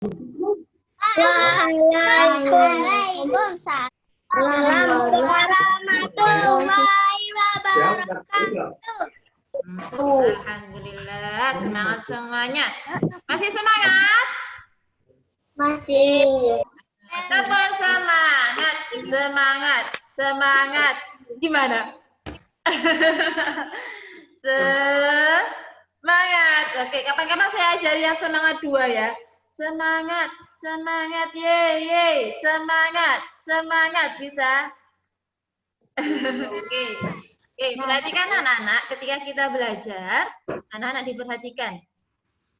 Waalaikumsalam warahmatullahi wabarakatuh. Alhamdulillah, semangat semuanya. Masih semangat? Masih. Telepon semangat, semangat, semangat. Gimana? Semangat. Oke, kapan-kapan saya ajari yang semangat 2 ya. Semangat, semangat, ye, semangat, semangat bisa. Oke. Oke, perhatikan anak-anak ketika kita belajar, anak-anak diperhatikan.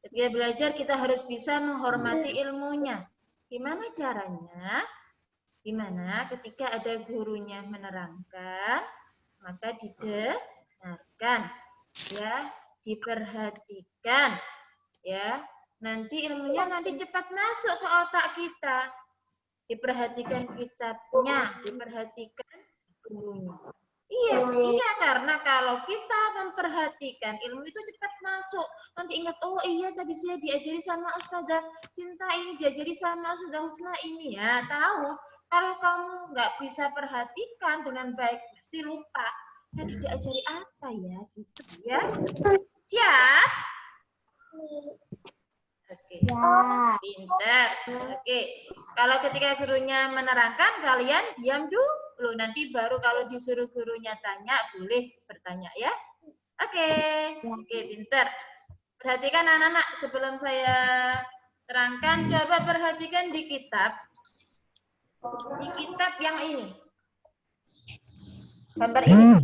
Ketika belajar kita harus bisa menghormati ilmunya. Gimana caranya? Gimana ketika ada gurunya menerangkan, maka didengarkan, ya, diperhatikan, ya. Nanti ilmunya nanti cepat masuk ke otak kita. Diperhatikan kitabnya, diperhatikan gurunya. Iya, karena kalau kita memperhatikan ilmu itu cepat masuk. Nanti ingat, oh iya tadi saya diajari sama Ustazah Cinta ini, diajari sama Ustazah Husna ini ya. Tahu, kalau kamu nggak bisa perhatikan dengan baik, pasti lupa. Tadi diajari apa ya, gitu ya. Siap? Oke, pinter. Oke, kalau ketika gurunya menerangkan, kalian diam dulu. Nanti baru kalau disuruh gurunya tanya, boleh bertanya ya. Oke, pinter. Perhatikan anak-anak, sebelum saya terangkan, coba perhatikan di kitab. Di kitab yang ini. Gambar ini.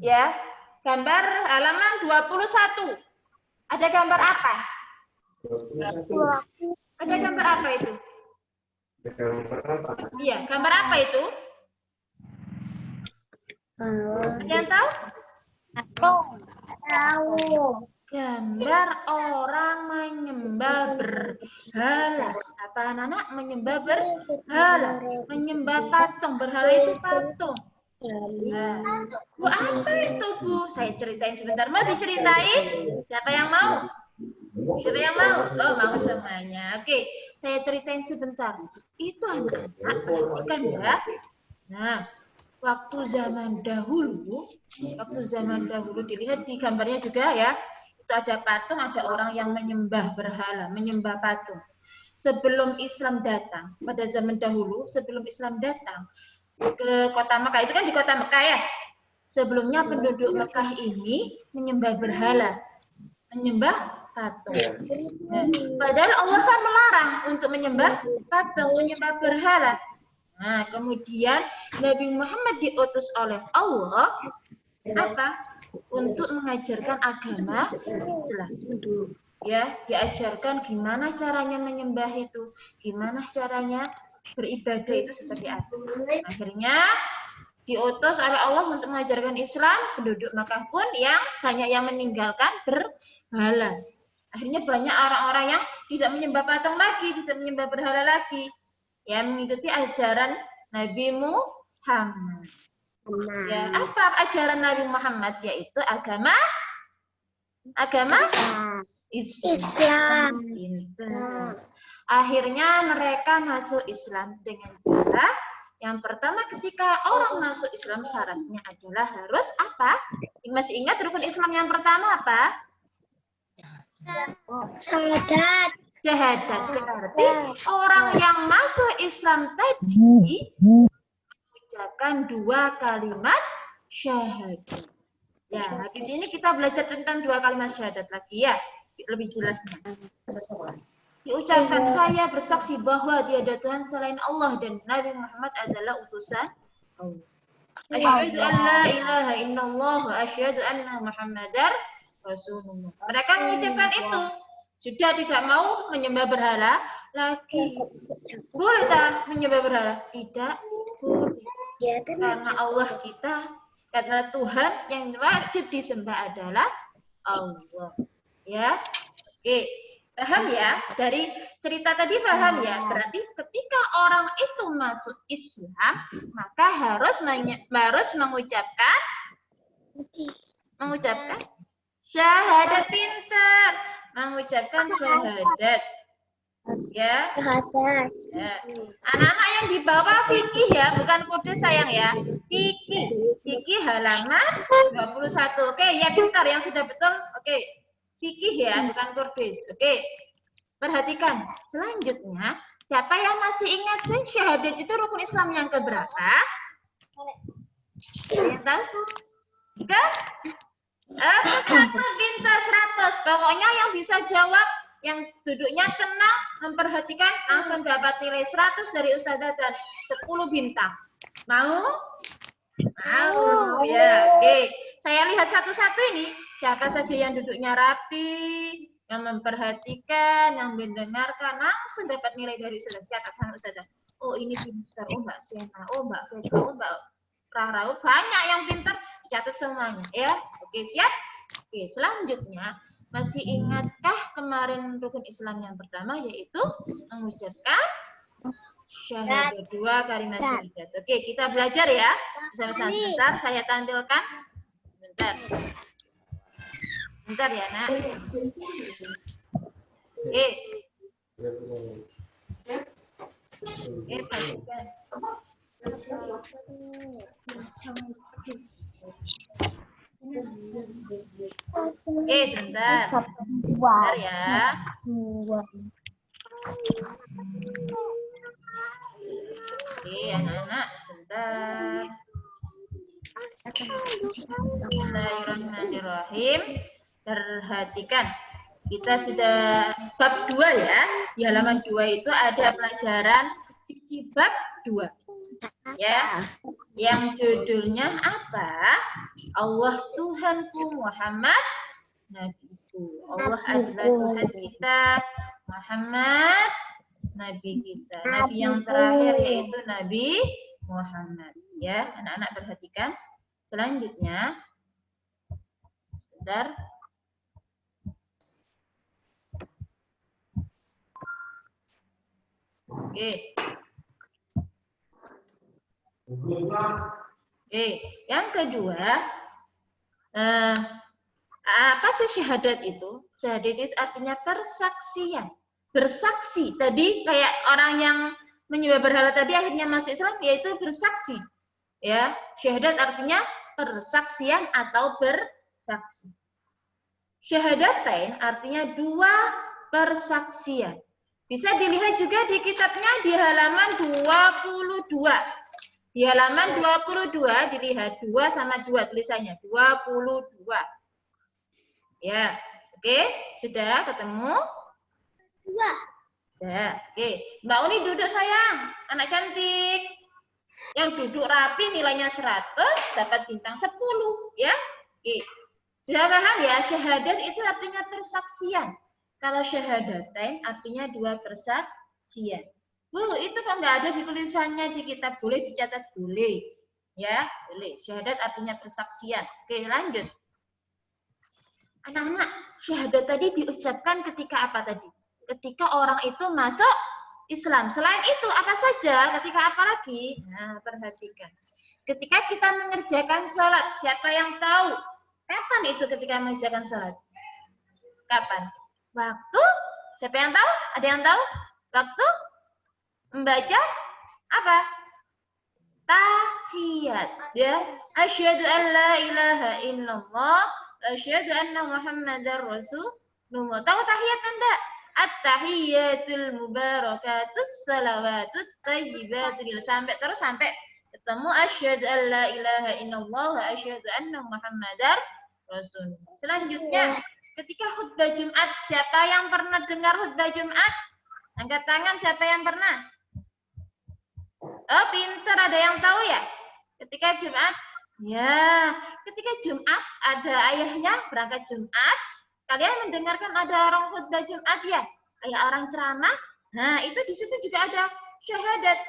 Ya, gambar halaman 21. Ada gambar apa? Ada gambar apa itu? Iya, gambar apa itu? Ada yang tahu? Tahu. Gambar orang menyembah berhala. Apa anak-anak? Menyembah berhala. Menyembah patung. Berhala itu patung. Nah, Bu, apa itu, Bu? Saya ceritain sebentar. Mau diceritain? Siapa yang mau? Siapa yang mau? Oh, mau semuanya. Oke, saya ceritain sebentar. Itu anak-anak, perhatikan ya. Nah, waktu zaman dahulu dilihat di gambarnya juga ya. Itu ada patung, ada orang yang menyembah berhala, menyembah patung. Sebelum Islam datang, pada zaman dahulu, sebelum Islam datang ke kota Mekah, itu kan di kota Mekah ya. Sebelumnya penduduk Mekah ini menyembah berhala, menyembah patung. Nah, padahal Allah kan melarang untuk menyembah patung, menyembah berhala. Nah, kemudian Nabi Muhammad diutus oleh Allah apa? Untuk mengajarkan agama Islam. Ya, diajarkan gimana caranya menyembah itu, gimana caranya beribadah itu seperti apa. Akhirnya diutus oleh Allah untuk mengajarkan Islam, penduduk Makkah pun yang banyak yang meninggalkan berhala. Akhirnya banyak orang-orang yang tidak menyembah patung lagi, tidak menyembah berhala lagi, yang mengikuti ajaran Nabi Muhammad. Ya, apa ajaran Nabi Muhammad? Yaitu agama Islam. Akhirnya mereka masuk Islam dengan cara yang pertama, ketika orang masuk Islam syaratnya adalah harus apa? Masih ingat rukun Islam yang pertama apa? Syahadat. Berarti orang yang masuk Islam tadi mengucapkan 2 kalimat syahadat. Ya, habis ini kita belajar tentang 2 kalimat syahadat lagi ya, lebih jelasnya. Diucapkan, saya bersaksi bahwa tiada Tuhan selain Allah dan Nabi Muhammad adalah utusan Allah. Asyhadu an la ilaha illallah wa asyhadu anna Muhammadar Rasulullah. Mereka mengucapkan itu. Sudah tidak mau menyembah berhala lagi. Boleh tak menyembah berhala? Tidak boleh. Karena Allah kita, karena Tuhan yang wajib disembah adalah Allah. Ya, oke. Paham ya? Dari cerita tadi paham ya? Berarti ketika orang itu masuk Islam, maka harus mengucapkan syahadat, pintar. Mengucapkan syahadat. Ya. Syahadat. Ya. Anak-anak yang di bawah fikih ya, bukan kode sayang ya. Fikih. Fikih halaman 21. Oke, ya pintar yang sudah betul. Oke. Fikih ya, bukan kode. Oke. Perhatikan. Selanjutnya, siapa yang masih ingat sih syahadat itu rukun Islam yang keberapa? Ada yang tahu? Ke? Ke 1 pintar 100. Pokoknya yang bisa jawab, yang duduknya tenang, memperhatikan, langsung dapat nilai 100 dari Ustazah dan 10 bintang. Mau? Mau. Ya, oke. Saya lihat satu-satu ini. Siapa saja yang duduknya rapi, yang memperhatikan, yang mendengarkan, langsung dapat nilai dari Ustazah. Catat sama Ustazah. Oh, ini pintar. Oh, Mbak Sena. Oh, Mbak Feka. Oh, Mbak Rara. Banyak yang pintar. Catat semuanya. Ya, oke, siap? Oke, selanjutnya. Masih ingatkah kemarin rukun Islam yang pertama yaitu mengucapkan syahadat 2 kalimat syahadat. Oke, kita belajar ya. Bersama-sama sebentar saya tampilkan. Bentar. Bentar ya, Nak. Oke. Oke, perhatikan. Oke, sebentar. Bentar ya. Oke, anak-anak, sebentar. Bismillahirrahmanirrahim. Perhatikan. Kita sudah bab 2 ya. Di halaman 2 itu ada pelajaran fikih bab 2. Ya. Yang judulnya apa? Allah Tuhanku, Muhammad Nabiku. Allah adalah Tuhan kita, Muhammad Nabi kita. Nabi yang terakhir yaitu Nabi Muhammad. Ya, anak-anak perhatikan. Selanjutnya, sebentar. Oke. Oke, yang kedua, apa sih syahadat itu? Syahadat itu artinya persaksian. Bersaksi. Tadi kayak orang yang menyembah berhala tadi akhirnya masuk Islam, yaitu bersaksi. Ya, syahadat artinya persaksian atau bersaksi. Syahadatain artinya 2 persaksian. Bisa dilihat juga di kitabnya di halaman 22. Di halaman 22 dilihat 2 sama 2 tulisannya 22. Ya, oke, sudah ketemu? Sudah. Sudah. Oke, Mbak Uni duduk sayang, anak cantik. Yang duduk rapi nilainya 100 dapat bintang 10, ya. Oke. Sudah paham ya? Syahadat itu artinya persaksian. Kalau syahadatain artinya 2 persaksian. Bu, itu kok nggak ada di tulisannya di kitab? Boleh dicatat? Boleh. Ya, boleh. Syahadat artinya persaksian. Oke, lanjut. Anak-anak, syahadat tadi diucapkan ketika apa tadi? Ketika orang itu masuk Islam. Selain itu, apa saja? Ketika apa lagi? Nah, perhatikan. Ketika kita mengerjakan sholat, siapa yang tahu? Kapan itu ketika mengerjakan sholat? Kapan? Waktu? Siapa yang tahu? Ada yang tahu? Waktu? Membaca? Apa? Tahiyat. Ya. Asyhadu an la ilaha illallah. Asyhadu anna Muhammadar Rasulullah. Tahu tahiyat Anda? At-tahiyyatul mubarakatus salawatut thayyibatul sampai terus sampai ketemu asyhadu an la ilaha illallah wa asyhadu anna Muhammadar Rasulullah. Selanjutnya, ketika khutbah Jumat, siapa yang pernah dengar khutbah Jumat? Angkat tangan siapa yang pernah? Oh, pintar, ada yang tahu ya? Ketika Jumat, ya, ketika Jumat ada ayahnya berangkat Jumat. Kalian mendengarkan ada orang khutbah Jumat ya? Kayak orang ceramah. Nah, itu di situ juga ada syahadat.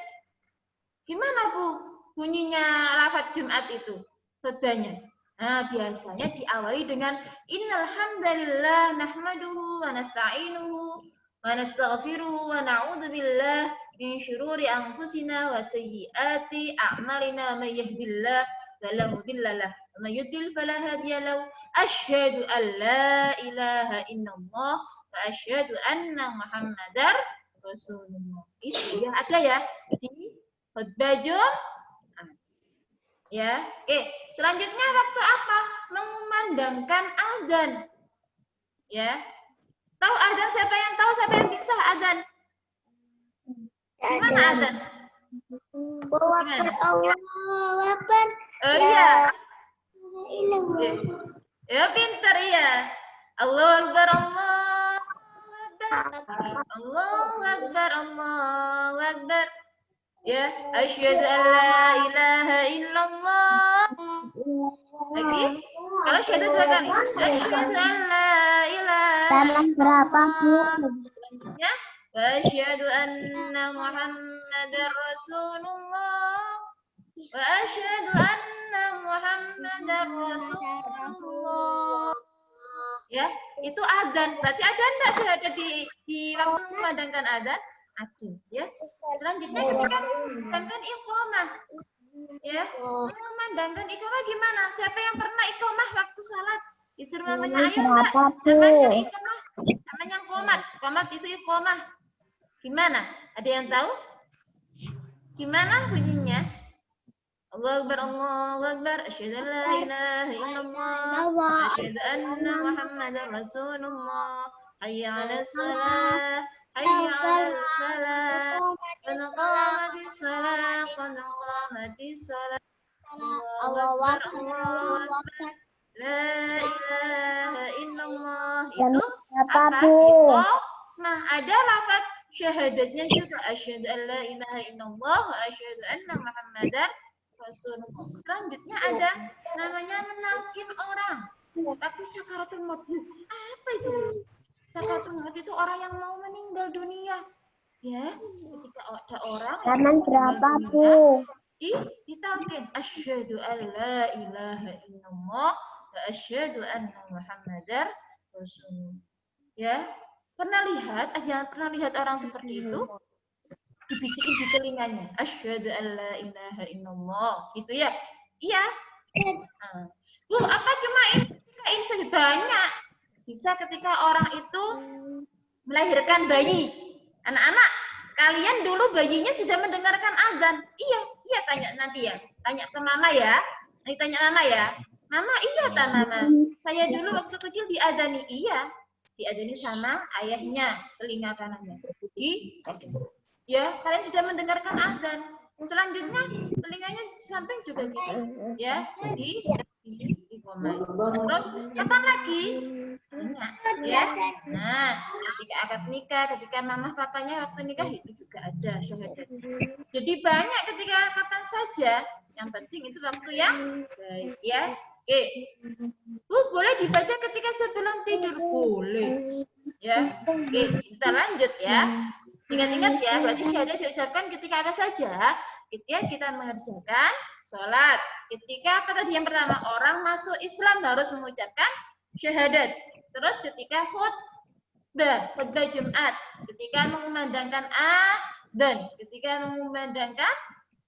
Gimana Bu bunyinya lafaz Jumat itu? Khutbahnya. Nah, biasanya diawali dengan innal hamdalillah nahmaduhu wa nasta'inuhu wa nastaghfiruhu wa na'udzu billah min syururi anfusina wa sayyiati a'malina may yahdihillahu fala mudilla lahu wa may yudlil fala hadiya lahu. Asyhadu an la ilaha illallah wa asyhadu anna Muhammadar Rasulullah. Itu ya ada ya di khutbah Jumat. Ya, oke. Selanjutnya waktu apa? Mengumandangkan adzan. Ya. Tahu adzan, siapa yang tahu, siapa yang bisa adzan? Gimana adzan? Gimana? Allahu Akbar. Oh iya. Ilmu. Ya pintar ya. Allahu Akbar, Allahu Akbar. Allahu Akbar, Allahu Akbar. Ya, asyhadu an la ilaha illallah. Lagi? Kalau syahadat 2 kali. Asyhadu an la ilaha Taman berapa, Bu? illallah. Selanjutnya, asyhadu anna Muhammadar Rasulullah. Wa asyhadu anna Muhammadar Rasulullah. Ya, itu adzan. Berarti ada enggak syahadat di waktu memandangkan adzan? Ada, ya. Selanjutnya ketika memandangkan iqamah. Ya, memandangkan iqamah gimana? Siapa yang pernah iqamah waktu salat? Disuruh mamanya ayo enggak? Namanya iqamah, namanya qomat. Qomat itu iqamah. Gimana? Ada yang tahu? Gimana bunyinya? Allahu Akbar, Allahu Akbar, asyhadu an la ilaha illallah, asyhadu anna Muhammadar Rasulullah, hayya 'alas shalah, hayya 'alal falah, qad qamatis shalah, qad qamatis shalah. Allahu Akbar, Allahu Akbar, la ilaha illallah. Itu apa? Nah, ada lafaz syahadatnya juga, asyhadu an la ilaha illallah wa asyhadu anna Muhammadar Rasulullah. Selanjutnya ada namanya menalkin orang waktu sakaratul maut. Apa itu? Sakaratul maut itu orang yang mau meninggal dunia. Ya, ketika ada orang Taman berapa, Bu? ditalkin asyhadu an la ilaha illallah wa asyhadu anna Muhammadar Rasulullah. Ya, pernah lihat orang seperti itu? Dibisikin di telinganya, asyhadu an la ilaha illallah, gitu ya? Iya. Bu, apa cuma ini saja? Banyak. Bisa ketika orang itu melahirkan bayi. Anak-anak, kalian dulu bayinya sudah mendengarkan azan? Iya, tanya nanti ya. Tanya ke mama ya. Nanti tanya mama ya. Mama, iya tak mama? Saya dulu waktu kecil diadani. Iya, diadani sama ayahnya, telinga kanannya. Ya, kalian sudah mendengarkan azan. Selanjutnya telinganya samping juga gitu, ya, di komai. Terus kapan lagi? Ingat, ya. Nah, ketika akad nikah, ketika mamah papanya waktu nikah itu juga ada syahadat. Jadi banyak ketika kapan saja. Yang penting itu waktu yang baik, ya. Oke. Bu, boleh dibaca ketika sebelum tidur, boleh. Ya. Oke, kita lanjut ya. Ingat-ingat ya, berarti syahadat diucapkan ketika apa saja? Ketika kita mengerjakan sholat. Ketika apa tadi yang pertama? Orang masuk Islam harus mengucapkan syahadat. Terus ketika khutbah Jumat. Ketika mengumandangkan adzan. Ketika mengumandangkan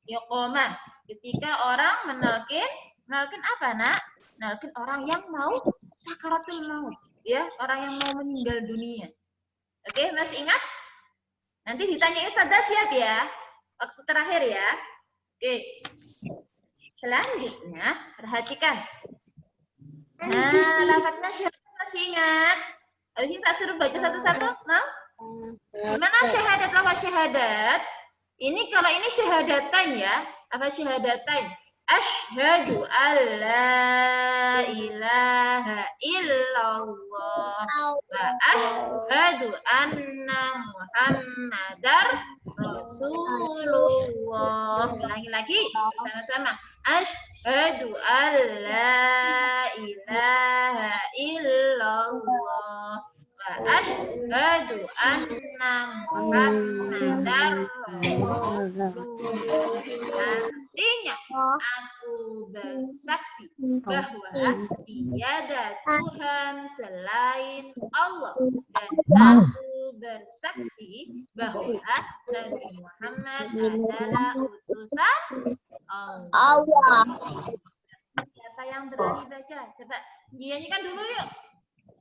iqamah. Ketika orang menalkin apa, Nak? Menalkin orang yang mau sakaratul maut. Ya, orang yang mau meninggal dunia. Oke, masih ingat? Nanti ditanya Ustazah siap ya. Waktu terakhir ya. Oke. Selanjutnya, perhatikan. Nah, lafadznya syahadat masih ingat? Habis ini tak suruh baca satu-satu, mau? Gimana syahadat, lafaz syahadat? Ini kalau ini syahadatain ya. Apa syahadatain? Asyhadu an la ilaha illallah wa asyhadu anna Muhammadar Rasulullah. Ulangi lagi sama-sama. Asyhadu an la ilaha illallah wa asyhadu anna Muhammadar Rasulullah. Artinya, aku bersaksi bahwa tiada Tuhan selain Allah dan aku bersaksi bahwa Nabi Muhammad adalah utusan Allah. Siapa yang berani baca? Coba nyanyikan dulu yuk.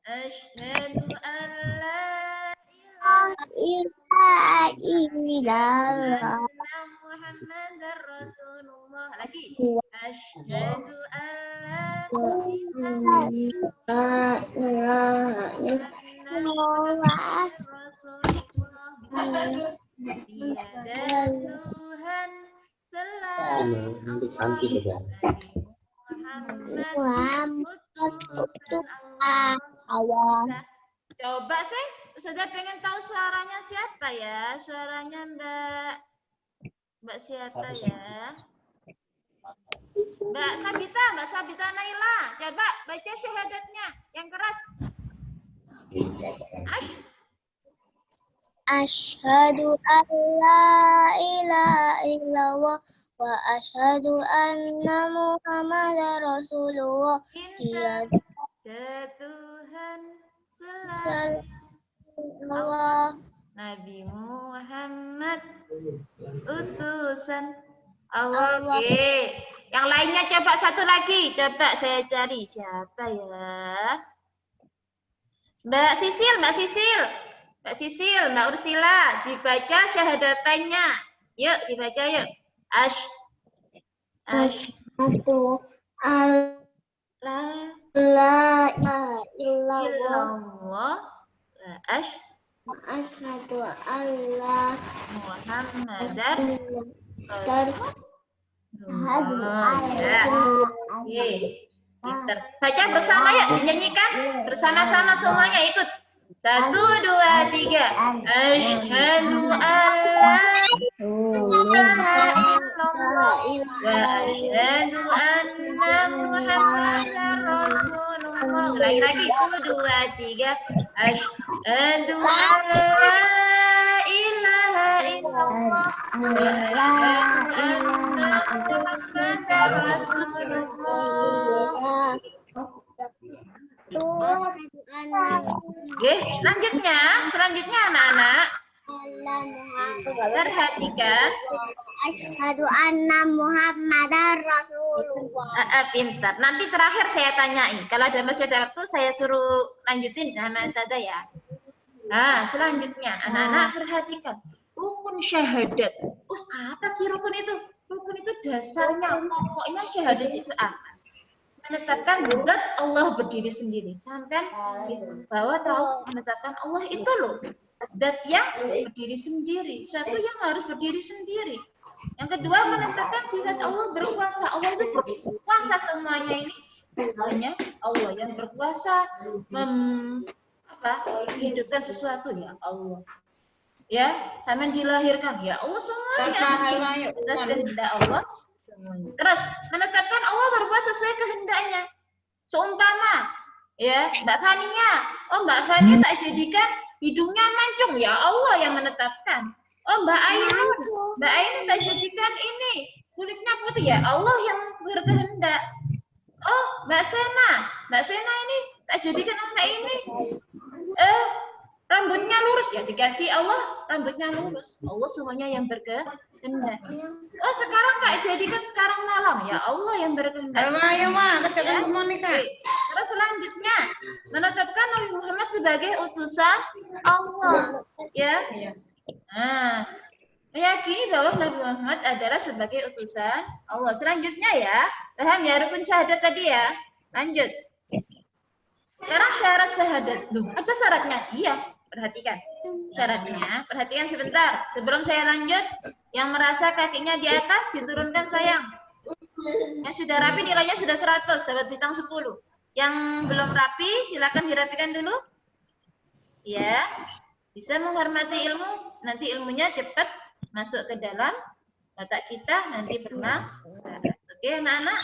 Asyhadu an la illallah. anna Muhammadar Rasulullah. Lagi. Asyhadu an la ilaha illallah anna Muhammadar Rasulullah. Tiada Tuhan selain Allah. Muhammad utusan Allah. Coba sih, Ustazah pengen tahu suaranya siapa ya? Suaranya Mbak siapa ya? Mbak Sabita Naila. Coba baca syahadatnya yang keras. Asyhadu an la ilaha illallah wa asyhadu anna Muhammadar Rasulullah. Tiada Tuhan selain selain Allah. Nabi Muhammad utusan Allah. Oke. Yang lainnya coba satu lagi. Coba saya cari siapa ya? Mbak Sisil, Mbak Ursila, dibaca syahadatannya. Yuk, dibaca yuk. Asyhadu an la ilaha illallah. Asyhadu an la Muhammadar Oke, pinter. Baca bersama yuk, dinyanyikan bersama-sama semuanya ikut. 1, 2, 3. Asyhadu an la ilaha illallah wa asyhadu anna Muhammadar Rasulullah. Lagi 1, 2, 3. Asyhadu an la ilaha illallah wa asyhadu anna Muhammadar Rasulullah. Oke, selanjutnya anak-anak perhatikan. Asyhadu anna Muhammadar Rasulullah. Pintar. Nanti terakhir saya tanyai. Kalau masih ada waktu, saya suruh lanjutin sama Ustazah ya. Nah, selanjutnya anak-anak perhatikan. Rukun syahadat. Apa sih rukun itu? Rukun itu dasarnya, pokoknya syahadat itu apa? Menetapkan zat Allah berdiri sendiri. Sampai bahwa tahu menetapkan Allah itu loh. Zat yang berdiri sendiri. Suatu yang harus berdiri sendiri. Yang kedua, menetapkan sifat Allah berkuasa. Allah itu berkuasa semuanya ini. Hanya Allah yang berkuasa menghidupkan sesuatu ya Allah. Ya, sama dilahirkan ya Allah semuanya. Atas kehendak Allah semuanya. Terus menetapkan Allah berbuat sesuai kehendaknya. Seumpama ya Mbak Fania, Mbak Fania tak jadikan hidungnya mancung ya Allah yang menetapkan. Mbak Ainun tak jadikan ini kulitnya putih ya Allah yang berkehendak. Mbak Sena ini tak jadikan anak ini rambutnya lurus ya dikasih Allah rambutnya lurus. Allah semuanya yang berkehendak. Sekarang tak jadikan sekarang malam ya Allah yang berkehendak. Ayo kerjakan Monika. Terus selanjutnya menetapkan Nabi Muhammad sebagai utusan Allah ya. Nah, meyakini bahwa Nabi Muhammad adalah sebagai utusan Allah. Selanjutnya ya, paham ya rukun syahadat tadi ya. Lanjut. Sekarang syarat syahadat. Ada syaratnya? Iya. Perhatikan syaratnya. Perhatikan sebentar. Sebelum saya lanjut, yang merasa kakinya di atas diturunkan sayang. Yang sudah rapi nilainya sudah 100, dapat bintang 10. Yang belum rapi silakan dirapikan dulu. Ya. Bisa menghormati ilmu, nanti ilmunya cepat masuk ke dalam otak kita, nanti bermanfaat. Oke, anak-anak?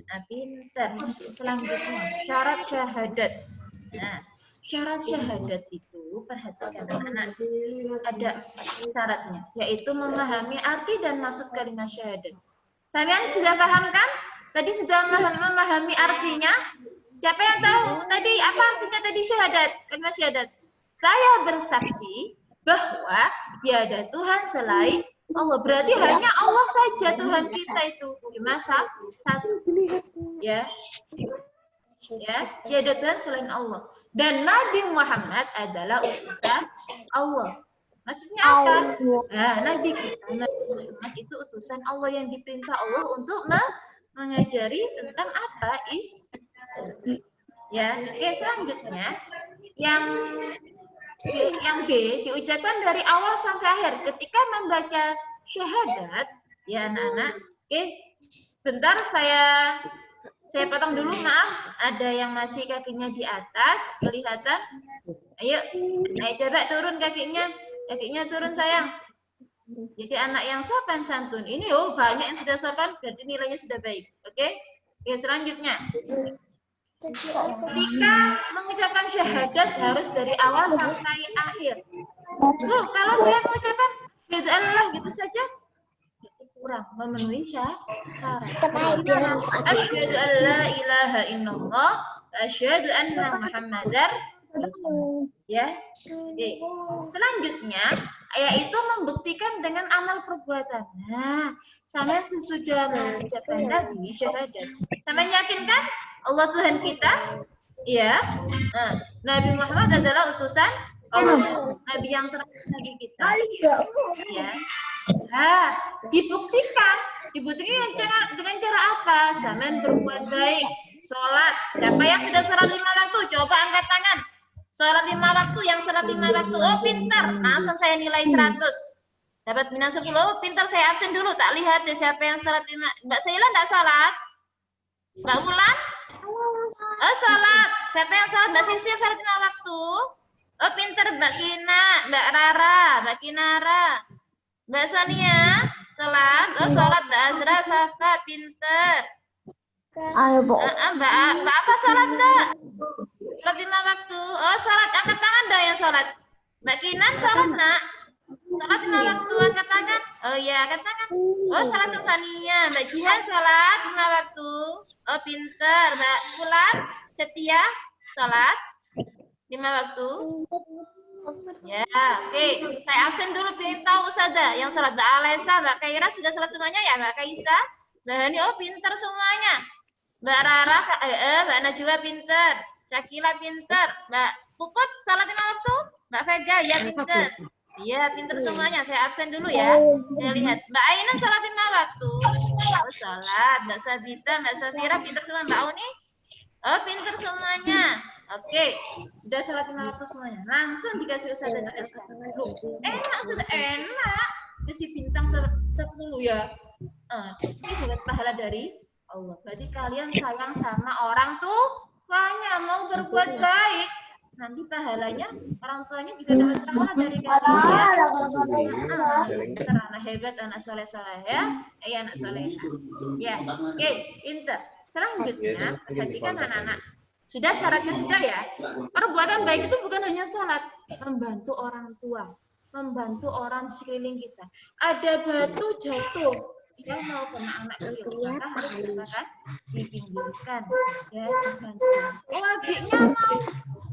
Nah, pintar. Selanjutnya, syarat syahadat. Nah, syarat syahadat itu, perhatikan anak-anak, ada syaratnya, yaitu memahami arti dan maksud kalimat syahadat. Sampean sudah paham kan? Tadi sudah memahami artinya? Siapa yang tahu tadi apa artinya tadi syahadat? Kalimat syahadat. Saya bersaksi bahwa tiada Tuhan selain Allah. Berarti hanya Allah saja Tuhan kita itu. Cuma satu. Ya. Ya, tiada Tuhan selain Allah. Dan Nabi Muhammad adalah utusan Allah. Maksudnya apa? Nah, Nabi kita, Nabi Muhammad itu utusan Allah yang diperintah Allah untuk mengajari tentang apa Islam. Ya, oke, selanjutnya yang B diucapkan dari awal sampai akhir. Ketika membaca syahadat, ya anak-anak. Oke, bentar saya potong dulu, maaf. Ada yang masih kakinya di atas, kelihatan? Ayo coba turun kakinya. Kakinya turun, sayang. Jadi anak yang sopan santun. Ini banyak yang sudah sopan, berarti nilainya sudah baik. Oke? Oke, selanjutnya. Ketika mengucapkan syahadat harus dari awal sampai akhir. Kalau saya mengucapkan syahadat Allah gitu saja, kurang memenuhi syarat. Gimana? Asyhadu an la ilaha illallah, asyhadu anna Muhammadar Rasulullah. Ya. Oke. Selanjutnya yaitu membuktikan dengan amal perbuatan. Nah, sama sesudah mengucapkan tadi syahadat, sama yakinkan Allah Tuhan kita, ya. Nah, Nabi Muhammad adalah utusan Allah, Nabi yang terakhir Nabi kita. Ya. Nah, dibuktikan dengan cara apa? Sama berbuat baik, sholat. Siapa yang sudah sholat 5 waktu? Coba angkat tangan. Sholat 5 waktu, yang sholat 5 waktu. Oh, pintar. Langsung saya nilai 100. Dapat minus 10. Oh, pintar, saya absen dulu. Tak lihat deh siapa yang sholat 5. Mbak Saila enggak sholat? Mbak Wulan? Oh, sholat. Siapa yang sholat? Mbak Sisi sholat 5 waktu. Oh, pintar Mbak Kina, Mbak Rara, Mbak Kinara. Mbak Sonia, sholat. Oh, sholat. Mbak Azra, Safa, pintar. Ayo, Bu. Mbak apa sholat, Mbak? Sholat 5 waktu. Oh, sholat. Angkat tangan dah yang sholat. Mbak Kinan sholat, nak? Sholat 5 waktu, angkat tangan. Oh iya, angkat tangan. Oh, sholat Sufania. Mbak Jihan sholat 5 waktu. Oh, pinter. Mbak Fulan setia sholat 5 waktu. Ya, oke. Saya absen dulu, pengen tahu Ustazah. Yang sholat Mbak Alesa, Mbak Kaira sudah sholat semuanya ya, Mbak Kaisa? Mbak Hani, oh pinter semuanya. Mbak Rara, Mbak Najwa pinter. Syakila pinter. Mbak Puput sholat 5 waktu. Mbak Vega, ya pinter. Iya, pinter semuanya. Saya absen dulu ya. Saya lihat. Mbak Ainun sholat 5 waktu. Oh, sholat. Mbak Sabita, Mbak Safira pinter semua. Mbak Uni, oh pinter semuanya. Oke, sudah sholat 5 waktu semuanya. Langsung dikasih Ustazah Aisyah. Enak, sudah enak. Kasih bintang 10 ya. Ini dapat pahala dari Allah. Berarti kalian sayang sama orang tuanya, mau berbuat baik. Nanti pahalanya orang tuanya juga dapat pahala dari kalian. Anak hebat, anak soleh-soleh ya. Anak soleh. Ya, oke, pinter. Selanjutnya, perhatikan anak-anak. Sudah syaratnya sudah ya. Perbuatan baik itu bukan hanya sholat, membantu orang tua, membantu orang sekeliling kita. Ada batu jatuh, dia mau kena anak kecil, maka harus dilakukan, dipinggirkan, ya dibantu. Oh, adiknya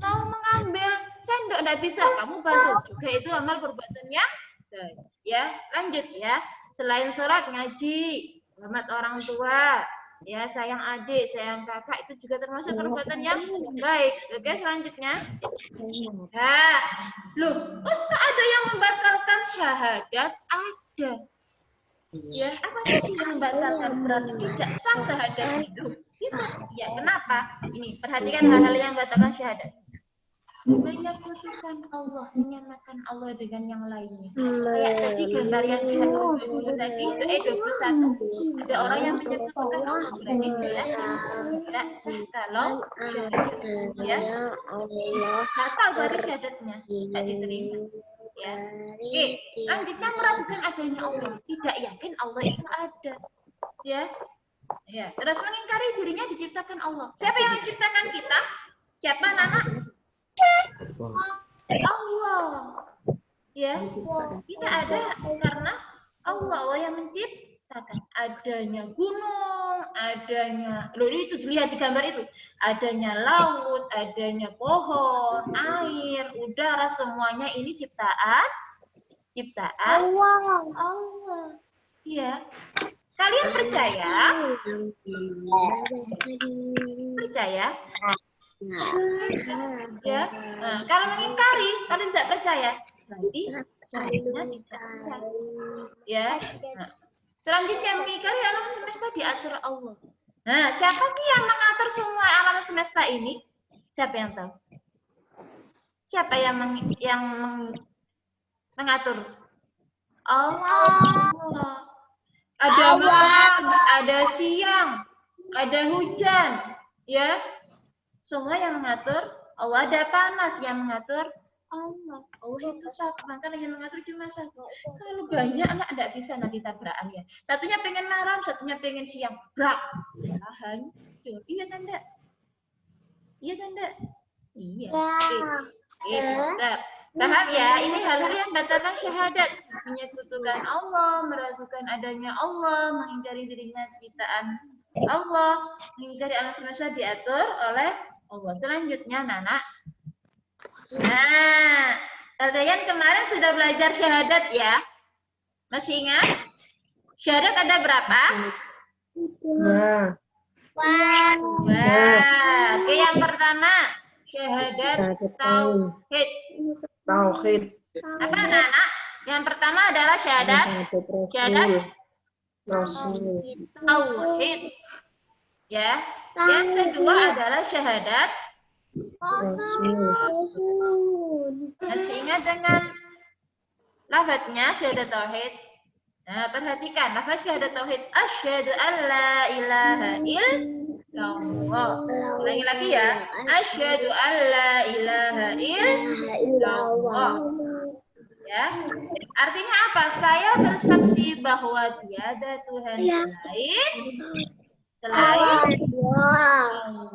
mau mengambil sendok, tidak bisa, kamu bantu. Juga itu amal perbuatan yang baik. Ya, lanjut ya. Selain sholat, ngaji, hormat orang tua. Ya, sayang adik, sayang kakak itu juga termasuk perbuatan yang baik. Oke, selanjutnya. Nah, loh, kok ada yang membatalkan syahadat? Ada. Ya, apa sih yang membatalkan? Berarti tidak sah syahadat itu. Bisa. Ya, kenapa? Ini, perhatikan hal-hal yang membatalkan syahadat. Menyekutukan Allah, menyamakan Allah dengan yang lainnya. Kayak tadi gambar yang lihat tadi itu 21. Ada orang yang menyekutukan Allah, berarti tidak sah kalau ya batal dari syahadatnya, tidak diterima. Ya. Oke, lanjutnya meragukan adanya Allah, tidak yakin Allah itu ada. Ya. Ya, terus mengingkari dirinya diciptakan Allah. Siapa yang menciptakan kita? Siapa, Nana? Allah. Ya, kita ada karena Allah yang menciptakan. Adanya gunung, adanya, loh itu dilihat di gambar itu, adanya laut, adanya pohon, air, udara, semuanya ini ciptaan Allah. Ya. Kalian percaya? Percaya? Ya. Nah, kalau mengingkari, kalau tidak percaya, berarti syariatnya tidak sah. Ya. Nah, selanjutnya mengingkari alam semesta diatur Allah. Nah, siapa sih yang mengatur semua alam semesta ini? Siapa yang tahu? Siapa yang mengatur? Allah. Ada malam, ada siang, ada hujan, ya. Semua yang mengatur Allah. Ada panas yang mengatur Allah. Allah itu satu, makanya yang mengatur cuma satu. Kalau banyak anak tidak bisa nanti tabrakan ya. Satunya pengen malam, satunya pengen siang. Brak. Hancur. Iya tanda. Iya tanda. Iya. Bentar. Paham ya? Ini hal-hal yang batalkan syahadat. Menyekutukan Allah, meragukan adanya Allah, mengingkari dirinya ciptaan Allah, mengingkari alam semesta diatur oleh Allah. Selanjutnya, Nana. Nah, kalian kemarin sudah belajar syahadat ya? Masih ingat? Syahadat ada berapa? Wah. Oke, yang pertama syahadat tauhid. Apa anak? Yang pertama adalah syahadat tauhid. Ya. Yang kedua adalah syahadat. Masih ingat dengan lafadznya syahadat tauhid? Nah, perhatikan lafaz syahadat tauhid. Asyhadu an la ilaha illallah. Ulangi lagi ya. Asyhadu an la ilaha illallah. Ya. Artinya apa? Saya bersaksi bahwa tiada Tuhan selain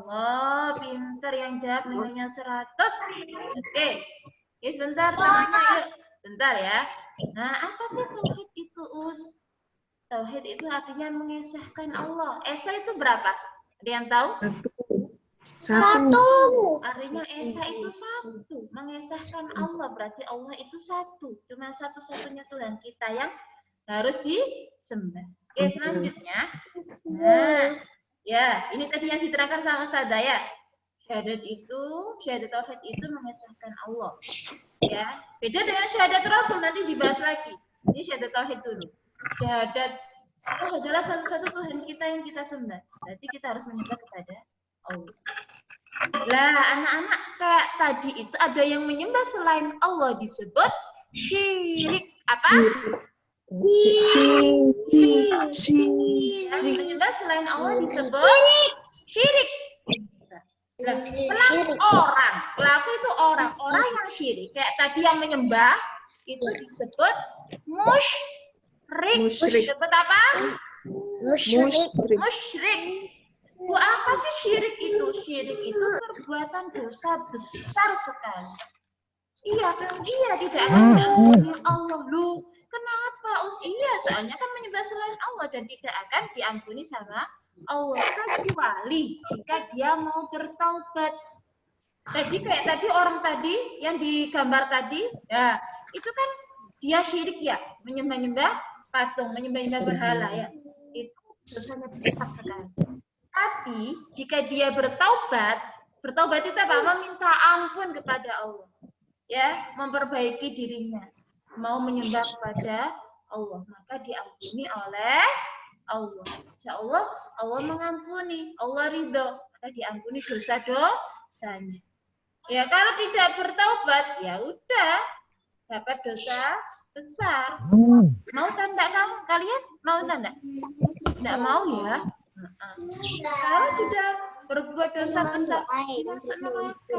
Allah. Pinter yang jawab nilainya 100. Oke. Oke, sebentar namanya yuk. Bentar ya. Nah, apa sih tauhid itu, Us? Tauhid itu artinya mengesahkan Allah. Esa itu berapa? Ada yang tahu? Satu. Artinya Esa itu satu. Mengesahkan Allah berarti Allah itu satu. Cuma satu-satunya Tuhan kita yang harus disembah. Oke, selanjutnya. Nah, ya, ini tadi yang diterangkan sama Ustazah ya. Syahadat tauhid itu mengesahkan Allah. Ya, beda dengan syahadat Rasul, nanti dibahas lagi. Ini syahadat tauhid dulu. Syahadat Allah adalah satu-satu Tuhan kita yang kita sembah. Berarti kita harus menyembah kepada Allah. Lah, anak-anak kayak tadi itu ada yang menyembah selain Allah disebut syirik. Apa? Menyembah selain Allah disebut syirik. Nah, pelaku itu orang yang syirik. Kayak tadi yang menyembah itu disebut musyrik. Disebut apa? Musyrik. Bu, apa sih syirik itu? Syirik itu perbuatan dosa besar sekali. Iya, tidak akan diampuni Allah. Lu, kenapa? Iya, soalnya kan menyembah selain Allah dan tidak akan diampuni sama Allah, kecuali jika dia mau bertaubat. Jadi kayak tadi orang tadi yang digambar tadi, ya itu kan dia syirik ya, menyembah patung, menyembah berhala ya. Itu dosanya besar sekali. Tapi jika dia bertaubat itu apa? Meminta ampun kepada Allah. Ya, memperbaiki dirinya, mau menyembah kepada Allah, maka diampuni oleh Allah. Insya Allah, Allah mengampuni, Allah ridho, maka diampuni dosa-dosanya. Ya, kalau tidak bertaubat, ya udah dapat dosa besar. Mau tanda kamu? Kalian mau tanda? Tidak mau ya? Kalau sudah berbuat dosa besar, masuk neraka.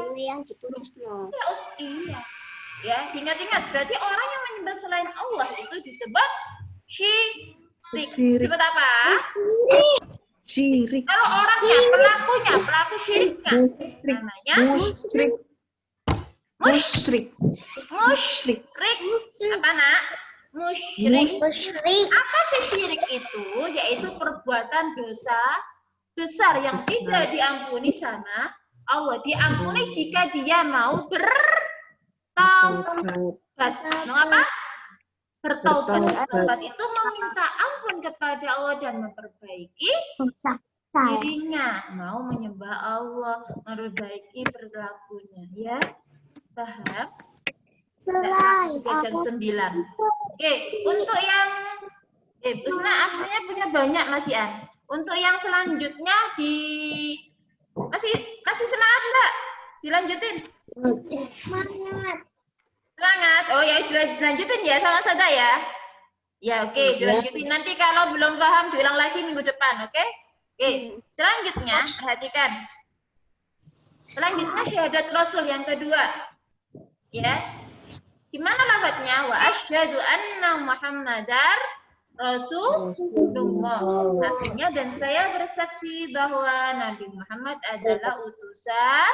Iya. Ya, ingat-ingat. Berarti orang yang menyembah selain Allah itu disebut syirik. Disebut apa? Syirik. Kalau orangnya, pelaku syiriknya, namanya Musyrik. Apa nak? Musyrik. Apa sih syirik itu? Yaitu perbuatan dosa besar yang tidak diampuni sama Allah. Diampuni jika dia mau bertaubat. Mau apa? Bertaubat itu meminta ampun kepada Allah dan memperbaiki dirinya, mau menyembah Allah, memperbaiki perilakunya, ya. Paham? Jam 9. Oke, untuk yang Usna aslinya punya banyak Mas Ian. Untuk yang selanjutnya masih semangat enggak? Dilanjutin. Semangat. Oh ya, dilanjutin ya sama Sada ya. Ya, oke, dilanjutin. Nanti kalau belum paham diulang lagi minggu depan, oke? Oke, selanjutnya perhatikan. Selanjutnya syahadat Rasul yang kedua. Ya. Gimana lafadznya? Wa asyhadu anna Muhammadar Rasulullah. Artinya dan saya bersaksi bahwa Nabi Muhammad adalah utusan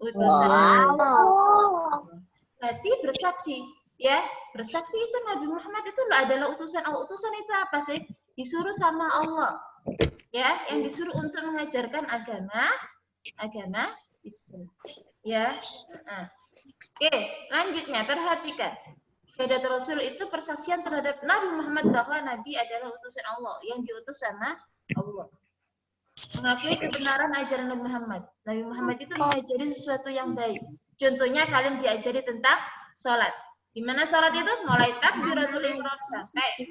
Allah. Berarti bersaksi, ya. Bersaksi itu Nabi Muhammad itu adalah utusan Allah. Utusan itu apa sih? Disuruh sama Allah. Ya, yang disuruh untuk mengajarkan agama Islam. Ya. Nah. Oke, lanjutnya perhatikan. Syahadat Rasul itu persaksian terhadap Nabi Muhammad bahwa Nabi adalah utusan Allah, yang diutus sama Allah. Mengakui kebenaran ajaran Nabi Muhammad. Nabi Muhammad itu mengajari sesuatu yang baik. Contohnya kalian diajari tentang sholat. Gimana sholat itu? Mulai takbiratul ihram sampai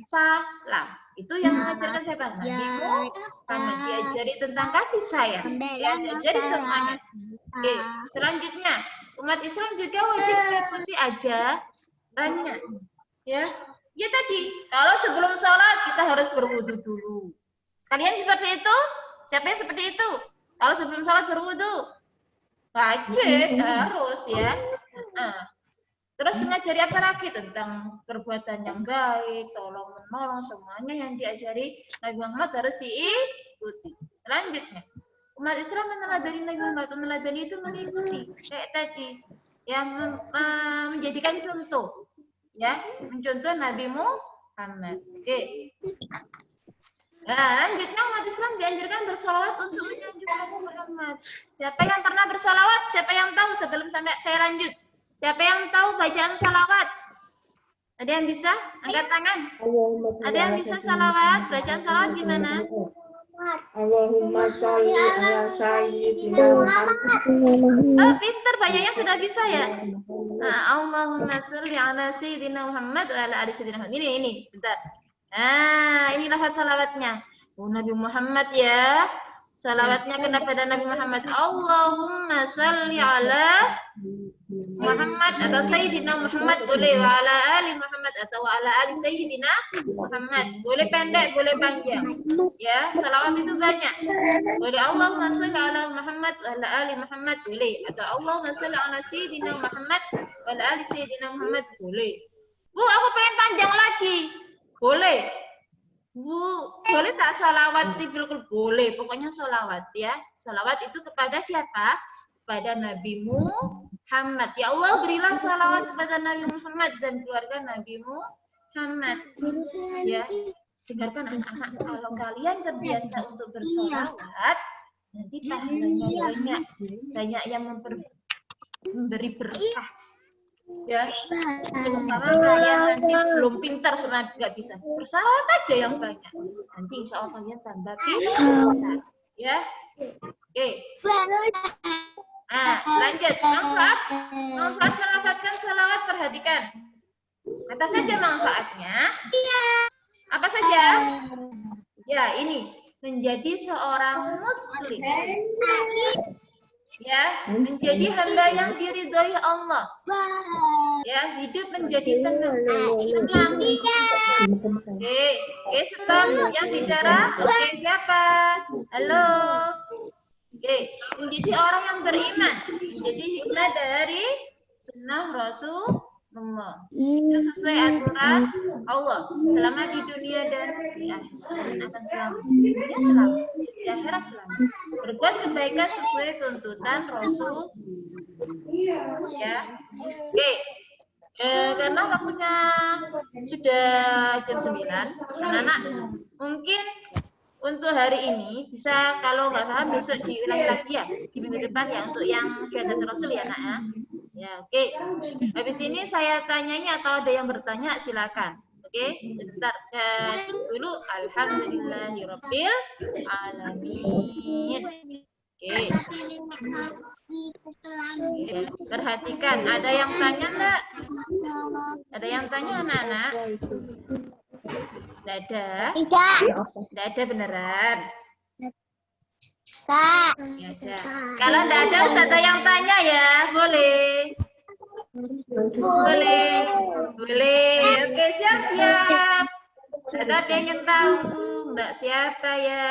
salam. Itu yang mengajarkan siapa? Nabi Muhammad. Diajari tentang kasih sayang. Ya, diajari semuanya. Oke, selanjutnya umat Islam juga wajib mengikuti ajarannya. Ya, ya tadi. Kalau sebelum sholat kita harus berwudu dulu. Kalian seperti itu? Siapa yang seperti itu? Kalau sebelum sholat berwudu, wajib harus ya. Terus mengajari apa lagi tentang perbuatan yang baik, tolong menolong, semuanya yang diajari Nabi Muhammad harus diikuti. Selanjutnya, umat Islam meneladani Nabi Muhammad. Meneladani itu mengikuti kayak tadi, yang menjadikan contoh, ya, mencontoh Nabi Muhammad. Oke. Nah, lanjutnya umat Islam dianjurkan bersolawat untuk menyanjung Nabi Muhammad. Siapa yang pernah bersolawat? Siapa yang tahu sebelum sampai saya lanjut? Siapa yang tahu bacaan salawat? Ada yang bisa? Angkat tangan. Ada yang bisa salawat? Bacaan salawat gimana? Allahumma sholli ala sayyidina Muhammad. Oh, pinter, banyaknya sudah bisa ya. Nah, Allahumma sholli ala sayyidina Muhammad wa ala ali sayyidina Muhammad. Ini, bentar. Nah, ini lafaz salawatnya. Oh, Nabi Muhammad ya. Salawatnya kepada Nabi Muhammad. Allahumma sholli ala Muhammad atau Sayyidina Muhammad boleh, wa ala ali Muhammad atau wa ala ali Sayyidina Muhammad. Boleh pendek, boleh panjang. Ya, salawat itu banyak. Boleh Allahumma sholli ala Muhammad wa ala ali Muhammad boleh, atau Allahumma sholli ala Sayyidina Muhammad wa ala ali Sayyidina Muhammad boleh. Bu, aku pengen panjang lagi. Boleh. Bu, boleh tak salawat bilkul? Boleh, pokoknya salawat ya. Salawat itu kepada siapa? Kepada Nabi Muhammad. Ya Allah, berilah salawat kepada Nabi Muhammad dan keluarga Nabi Muhammad. Ya, dengarkan anak-anak, kalau kalian terbiasa untuk bersalawat, nanti pahalanya banyak yang memberi berkah. Ya, umpama kalian nanti belum pintar, semua nggak bisa bersalawat aja yang banyak. Nanti insya Allah kalian tambah pintar. Ya, oke. Nah, lanjut. Manfaat melafatkan salawat, perhatikan. Apa saja manfaatnya? Apa saja? Ya, ini menjadi seorang muslim. Ya, menjadi hamba yang diridhoi Allah. Ya, hidup menjadi tenang. Oke, stop. Yang bicara, oke, siapa? Halo. Oke, menjadi orang yang beriman, menjadi hikmah dari sunnah Rasulullah. Itu sesuai aturan Allah. Selama di dunia dan di akhirat akan selamat. Dunia selamat, di akhirat selamat. Berbuat kebaikan sesuai tuntutan Rasul. Ya, oke. Karena waktunya sudah jam 9, anak-anak mungkin untuk hari ini bisa, kalau nggak paham besok diulangi lagi ya di minggu depan ya, untuk yang syahadat Rasul ya nak ya. Ya, oke. Habis ini saya tanyanya atau ada yang bertanya silakan. Oke, sebentar. Saya dulu alhamdulillahirabbil alamin. Oke. Ya, perhatikan, ada yang tanya enggak? Ada yang tanya anak-anak? Enggak ada? Enggak ada beneran? Ya, ada. Kalau enggak ada Ustazah yang tanya ya, boleh. Boleh. Oke, siap-siap. Ustazah pengen tahu Mbak siapa ya?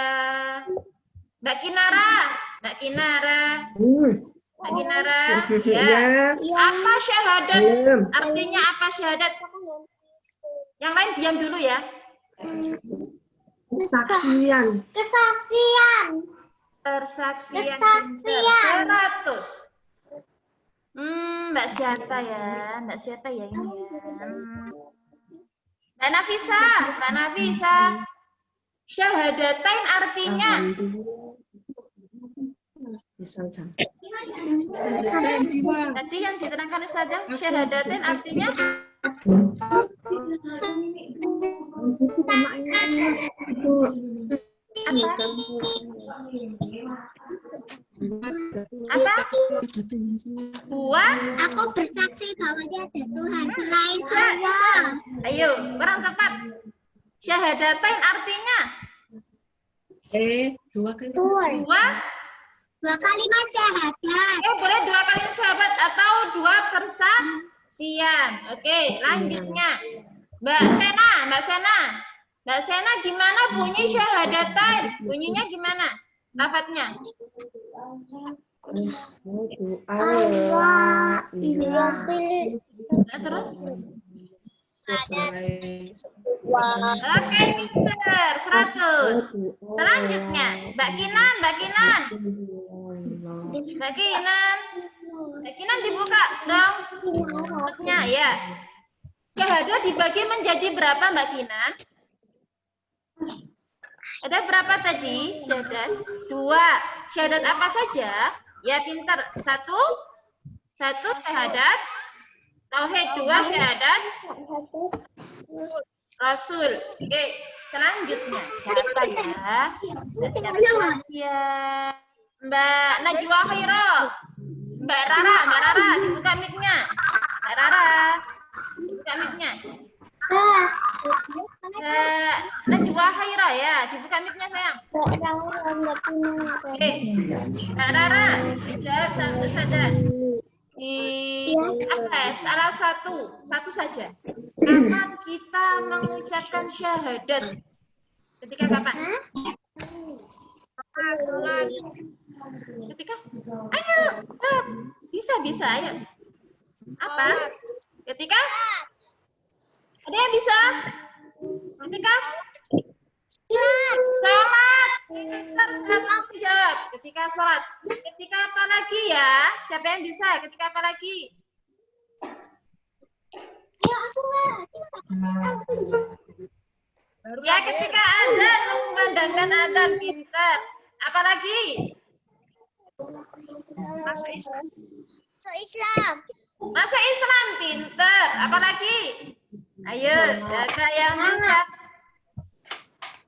Mbak Kinara. Mbak Kinara. Mbak Kinara. Ya. Apa syahadat? Artinya apa syahadat? Yang lain diam dulu ya. Kesaksian. Tersaksian 100. Mbak siapa ya? Mbak siapa ya ini ya? Mbak Nafisa. Mbak Nafisa. Syahadatain artinya. Tadi yang diterangkan Ustazah, syahadatain artinya apa? Dua. Aku bersaksi bahwa dia ada Tuhan selain Allah. Ayo, kurang tepat. Syahadatain artinya Dua kalimat syahadat. boleh 2 kali syahadat atau 2 persaksian. Oke, lanjutnya. Mbak Sena, gimana bunyi syahadatain? Bunyinya gimana? Lafadznya? Nah, terus? Oke, pinter. 100. Selanjutnya, Mbak Kinan. Dibuka dong tutupnya ya. Syahadat dibagi menjadi berapa Mbak Kinan? Ada berapa tadi? Syahadat 2. Syahadat apa saja? Ya pinter. 1 syahadat tauhid, 2 syahadat Rasul. Oke, selanjutnya siapa ya? Mbak Najwa Khairah. Mbak Rara, dibuka mic-nya. Mbak Rara, dibuka mic-nya. Najwa Khairah ya, dibuka mic-nya sayang. Oke, Mbak Rara, jawab satu saja. Salah satu saja. Kapan kita mengucapkan syahadat? Ketika kapan? Ketika? Ayo, bisa, ayo. Apa? Ketika? Ada yang bisa? Ketika? Sholat. Salat jawab. Ketika sholat. Ketika apa lagi ya? Siapa yang bisa? Ketika apa lagi? Ya, ketika azan, memandangkan azan, pintar. Apa lagi? Masa Islam, pintar. Apa lagi? Ayo, jaga yang bisa.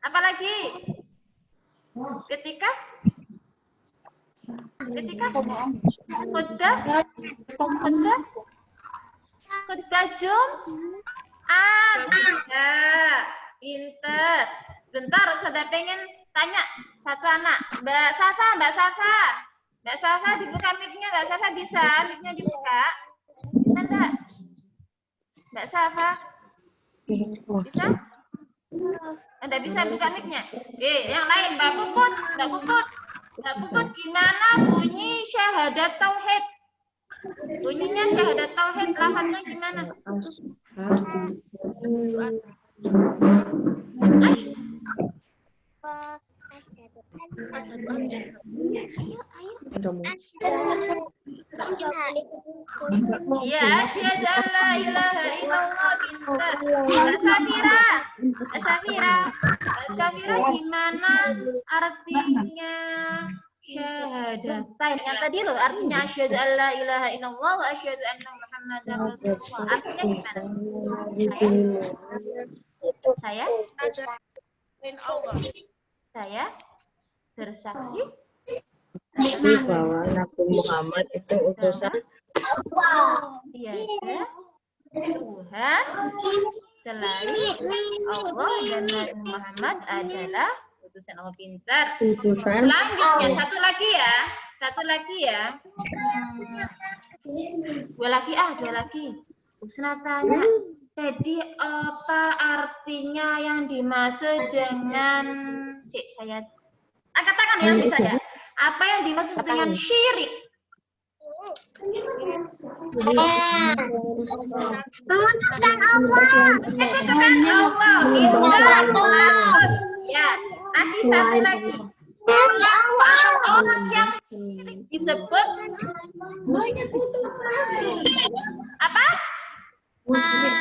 Apa lagi? Ketika khutbah Jum'at. Pinter. Sebentar, Ustazah pengen tanya satu anak. Mbak Safa dibuka mic-nya. Mbak Safa bisa? Mic-nya dibuka. Ada? Mbak Safa? Bisa? Anda bisa buka mic-nya. Oke, yang lain Mbak Puput, gimana bunyi syahadat tauhid? Bunyinya syahadat tauhid, lafadznya gimana? Ya, asyhadu an la ilaha illallah, pintar. Mbak Safira, gimana artinya syahadatain? Yang tadi loh, artinya asyhadu an la ilaha illallah wa asyhadu anna Muhammadar Rasulullah. Artinya gimana? Saya? Saya bersaksi bahwa Nabi Muhammad itu utusan tiada Tuhan selain Allah dan Nabi Muhammad adalah utusan Allah. Pintar. utusan Selanjutnya satu lagi ya. Dua lagi. Usna tanya, jadi apa artinya yang dimaksud dengan saya katakan ya bisa ya. Apa yang dimaksud dengan syirik? Mengucapkan Allah. Menyekutukan Allah. Pintar. Bagus. Ya. Nanti satu lagi. Orang yang disebut apa? Musyrik.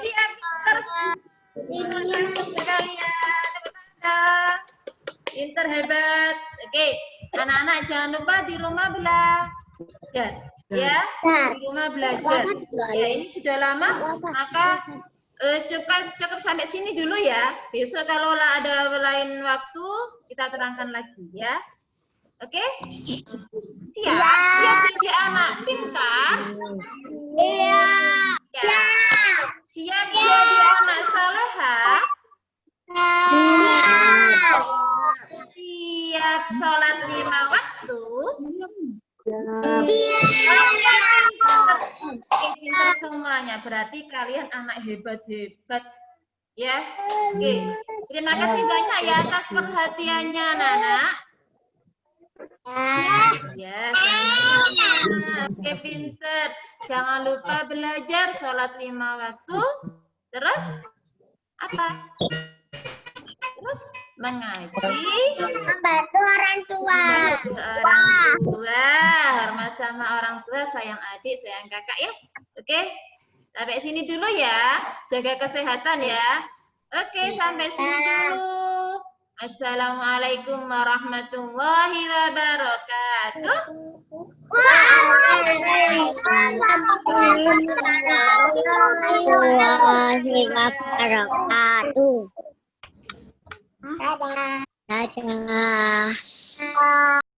Dia pintar sekali ya. Pintar, hebat. Oke, anak-anak jangan lupa di rumah belajar. Ya, di rumah belajar. Ya, ini sudah lama, maka cukup sampai sini dulu ya. Besok kalau ada lain waktu, kita terangkan lagi ya. Oke? Siap jadi anak pintar? Iya. Ya. Siap jadi anak salehah? Siap sholat 5 waktu? Pintar semuanya. Berarti kalian anak hebat-hebat. Ya. Oke. Terima kasih banyak ya atas perhatiannya, anak-anak. Ya, sama-sama. Oke, pintar. Jangan lupa belajar sholat 5 waktu. Terus apa? Terus mengaji, Membantu orang tua. Hormat sama orang tua, sayang adik, sayang kakak ya. Oke, sampai sini dulu ya. Jaga kesehatan ya. Oke, sampai sini dulu. Assalamualaikum warahmatullahi wabarakatuh. Warahmatullahi wabarakatuh. Dadah. Dadah.